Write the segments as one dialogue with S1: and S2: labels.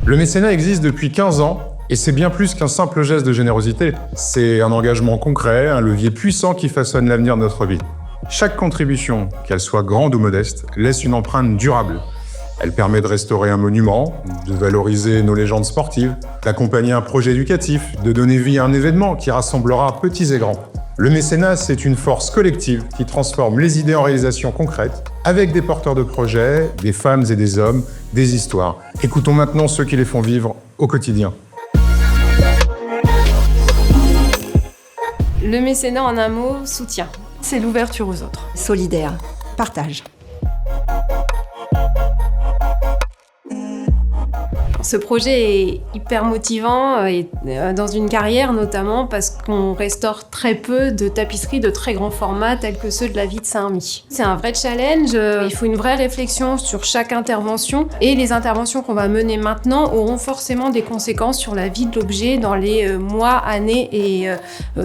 S1: Le mécénat existe depuis 15 ans et c'est bien plus qu'un simple geste de générosité. C'est un engagement concret, un levier puissant qui façonne l'avenir de notre vie. Chaque contribution, qu'elle soit grande ou modeste, laisse une empreinte durable. Elle permet de restaurer un monument, de valoriser nos légendes sportives, d'accompagner un projet éducatif, de donner vie à un événement qui rassemblera petits et grands. Le mécénat, c'est une force collective qui transforme les idées en réalisations concrètes, avec des porteurs de projets, des femmes et des hommes, des histoires. Écoutons maintenant ceux qui les font vivre au quotidien.
S2: Le mécénat, en un mot, soutien.
S3: C'est l'ouverture aux autres.
S4: Solidaire, partage.
S2: Ce projet est hyper motivant et dans une carrière notamment parce qu'on restaure très peu de tapisseries de très grand format tels que ceux de la vie de Saint-Remy. C'est un vrai challenge, il faut une vraie réflexion sur chaque intervention et les interventions qu'on va mener maintenant auront forcément des conséquences sur la vie de l'objet dans les mois, années et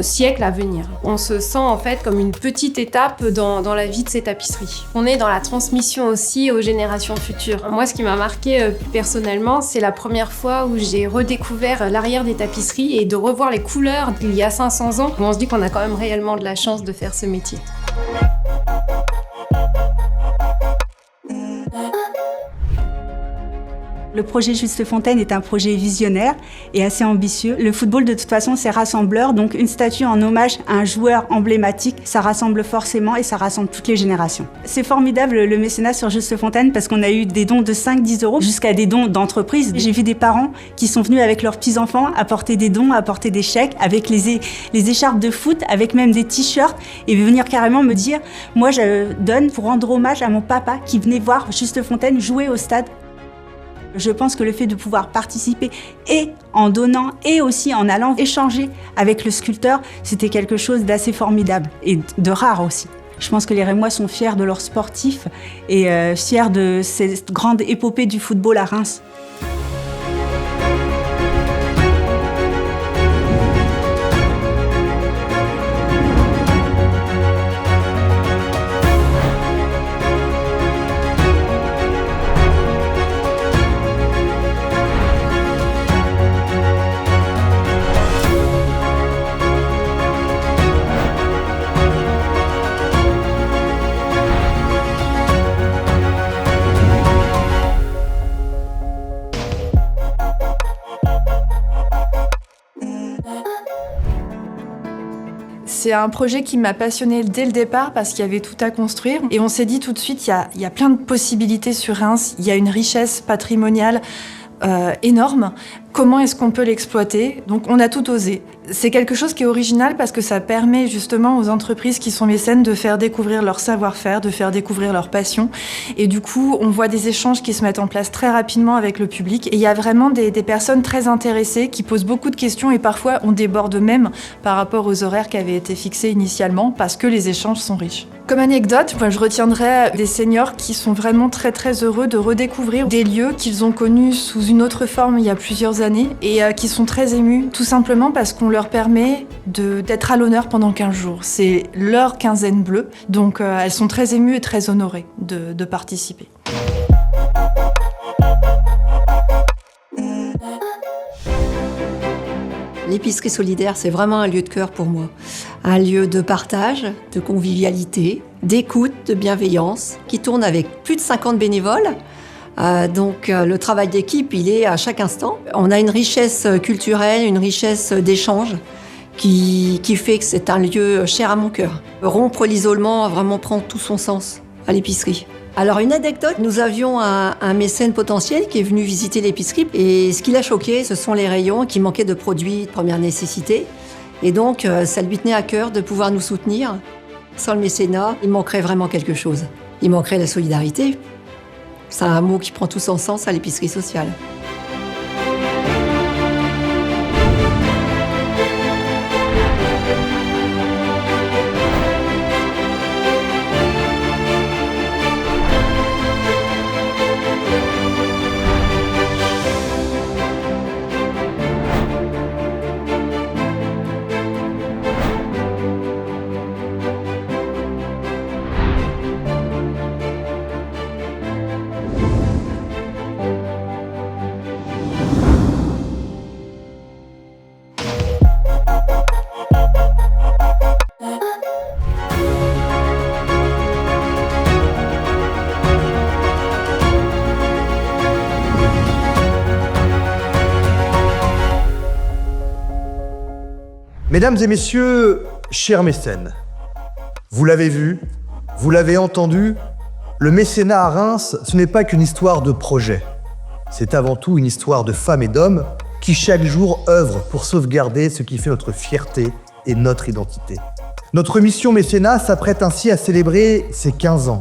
S2: siècles à venir. On se sent en fait comme une petite étape dans la vie de ces tapisseries. On est dans la transmission aussi aux générations futures. Moi, ce qui m'a marqué personnellement, c'est la première fois où j'ai redécouvert l'arrière des tapisseries et de revoir les couleurs d'il y a 500 ans. On se dit qu'on a quand même réellement de la chance de faire ce métier.
S5: Le projet Juste Fontaine est un projet visionnaire et assez ambitieux. Le football, de toute façon, c'est rassembleur, donc une statue en hommage à un joueur emblématique, ça rassemble forcément et ça rassemble toutes les générations. C'est formidable le mécénat sur Juste Fontaine parce qu'on a eu des dons de 5-10 euros jusqu'à des dons d'entreprise. J'ai vu des parents qui sont venus avec leurs petits-enfants apporter des dons, apporter des chèques, avec les écharpes de foot, avec même des t-shirts et venir carrément me dire « Moi, je donne pour rendre hommage à mon papa qui venait voir Juste Fontaine jouer au stade ». Je pense que le fait de pouvoir participer et en donnant et aussi en allant échanger avec le sculpteur, c'était quelque chose d'assez formidable et de rare aussi. Je pense que les Rémois sont fiers de leurs sportifs et fiers de cette grande épopée du football à Reims.
S3: C'est un projet qui m'a passionnée dès le départ parce qu'il y avait tout à construire. Et on s'est dit tout de suite, il y a plein de possibilités sur Reims. Il y a une richesse patrimoniale énorme. Comment est-ce qu'on peut l'exploiter? Donc on a tout osé. C'est quelque chose qui est original parce que ça permet justement aux entreprises qui sont mécènes de faire découvrir leur savoir-faire, de faire découvrir leur passion. Et du coup, on voit des échanges qui se mettent en place très rapidement avec le public. Et il y a vraiment des personnes très intéressées qui posent beaucoup de questions et parfois on déborde même par rapport aux horaires qui avaient été fixés initialement parce que les échanges sont riches. Comme anecdote, je retiendrai des seniors qui sont vraiment très très heureux de redécouvrir des lieux qu'ils ont connus sous une autre forme il y a plusieurs années et qui sont très émus tout simplement parce qu'on leur permet d'être à l'honneur pendant 15 jours. C'est leur quinzaine bleue, donc elles sont très émues et très honorées de participer.
S4: L'épicerie solidaire, c'est vraiment un lieu de cœur pour moi. Un lieu de partage, de convivialité, d'écoute, de bienveillance, qui tourne avec plus de 50 bénévoles. Donc le travail d'équipe, il est à chaque instant. On a une richesse culturelle, une richesse d'échange qui fait que c'est un lieu cher à mon cœur. Rompre l'isolement vraiment prend tout son sens à l'épicerie. Alors une anecdote, nous avions un mécène potentiel qui est venu visiter l'épicerie et ce qui l'a choqué, ce sont les rayons qui manquaient de produits de première nécessité. Et donc ça lui tenait à cœur de pouvoir nous soutenir. Sans le mécénat, il manquerait vraiment quelque chose. Il manquerait la solidarité. C'est un mot qui prend tout son sens à l'épicerie sociale.
S6: Mesdames et messieurs, chers mécènes, vous l'avez vu, vous l'avez entendu, le mécénat à Reims, ce n'est pas qu'une histoire de projet. C'est avant tout une histoire de femmes et d'hommes qui chaque jour œuvrent pour sauvegarder ce qui fait notre fierté et notre identité. Notre mission mécénat s'apprête ainsi à célébrer ses 15 ans.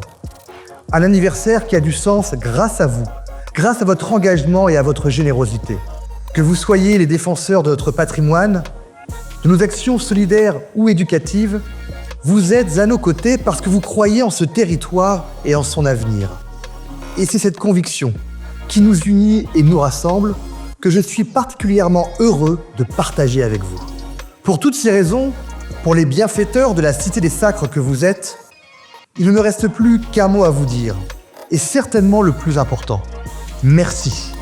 S6: Un anniversaire qui a du sens grâce à vous, grâce à votre engagement et à votre générosité. Que vous soyez les défenseurs de notre patrimoine, de nos actions solidaires ou éducatives, vous êtes à nos côtés parce que vous croyez en ce territoire et en son avenir. Et c'est cette conviction qui nous unit et nous rassemble que je suis particulièrement heureux de partager avec vous. Pour toutes ces raisons, pour les bienfaiteurs de la Cité des Sacres que vous êtes, il ne me reste plus qu'un mot à vous dire, et certainement le plus important. Merci.